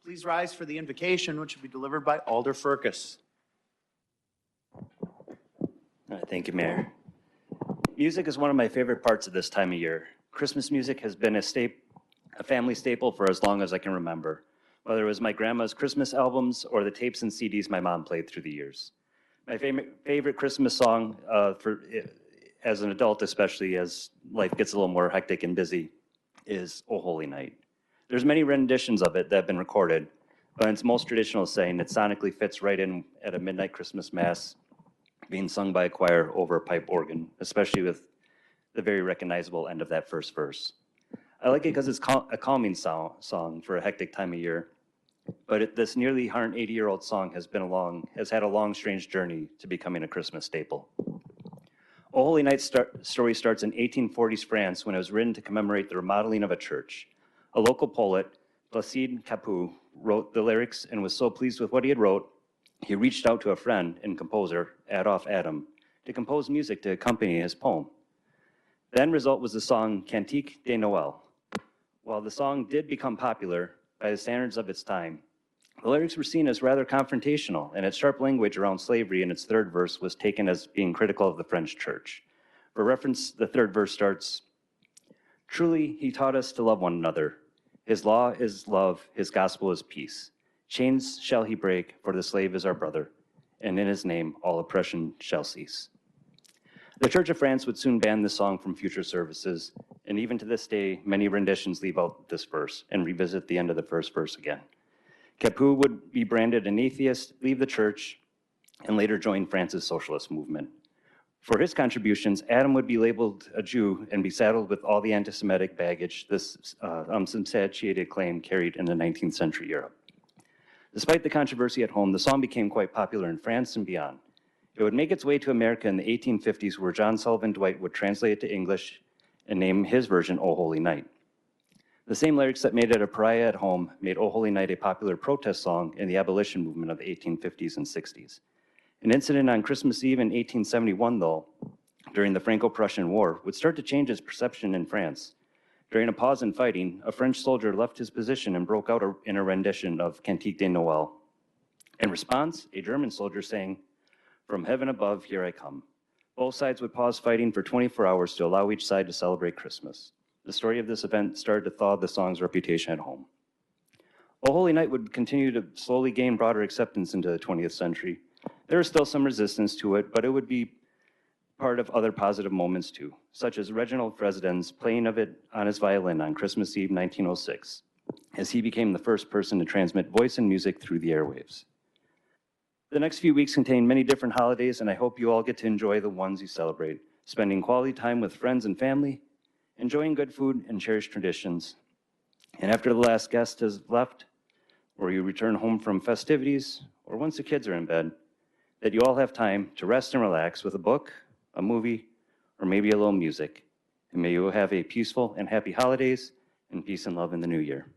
Please rise for the invocation, which will be delivered by Alder Firkus. Thank you, Mayor. Music is one of my favorite parts of this time of year. Christmas music has been a family staple for as long as I can remember, whether it was my grandma's Christmas albums or the tapes and CDs my mom played through the years. My favorite Christmas song, as an adult especially, as life gets a little more hectic and busy, is O Holy Night. There's many renditions of it that have been recorded, but in its most traditional saying, it sonically fits right in at a midnight Christmas mass being sung by a choir over a pipe organ, especially with the very recognizable end of that first verse. I like it because it's a calming song for a hectic time of year, but this nearly 180-year-old song has had a long, strange journey to becoming a Christmas staple. O Holy Night story starts in 1840s France when it was written to commemorate the remodeling of a church. A local poet, Placide Cappeau, wrote the lyrics and was so pleased with what he had wrote, he reached out to a friend and composer, Adolphe Adam, to compose music to accompany his poem. The end result was the song Cantique de Noël. While the song did become popular by the standards of its time, the lyrics were seen as rather confrontational, and its sharp language around slavery in its third verse was taken as being critical of the French church. For reference, the third verse starts, "Truly, he taught us to love one another. His law is love, his gospel is peace. Chains shall he break, for the slave is our brother, and in his name all oppression shall cease." The Church of France would soon ban this song from future services, and even to this day, many renditions leave out this verse and revisit the end of the first verse again. Cappeau would be branded an atheist, leave the church, and later join France's socialist movement. For his contributions, Adam would be labeled a Jew and be saddled with all the anti-Semitic baggage this unsubstantiated claim carried in the 19th century Europe. Despite the controversy at home, the song became quite popular in France and beyond. It would make its way to America in the 1850s, where John Sullivan Dwight would translate it to English and name his version O Holy Night. The same lyrics that made it a pariah at home made O Holy Night a popular protest song in the abolition movement of the 1850s and 60s. An incident on Christmas Eve in 1871, though, during the Franco-Prussian War, would start to change its perception in France. During a pause in fighting, a French soldier left his position and broke out in a rendition of Cantique de Noël. In response, a German soldier sang, "From heaven above, here I come." Both sides would pause fighting for 24 hours to allow each side to celebrate Christmas. The story of this event started to thaw the song's reputation at home. O Holy Night would continue to slowly gain broader acceptance into the 20th century. There was still some resistance to it, but it would be part of other positive moments too, such as Reginald Fresden's playing of it on his violin on Christmas Eve 1906, as he became the first person to transmit voice and music through the airwaves. The next few weeks contain many different holidays, and I hope you all get to enjoy the ones you celebrate, spending quality time with friends and family, enjoying good food and cherished traditions. And after the last guest has left, or you return home from festivities, or once the kids are in bed, that you all have time to rest and relax with a book, a movie, or maybe a little music. And may you have a peaceful and happy holidays and peace and love in the new year.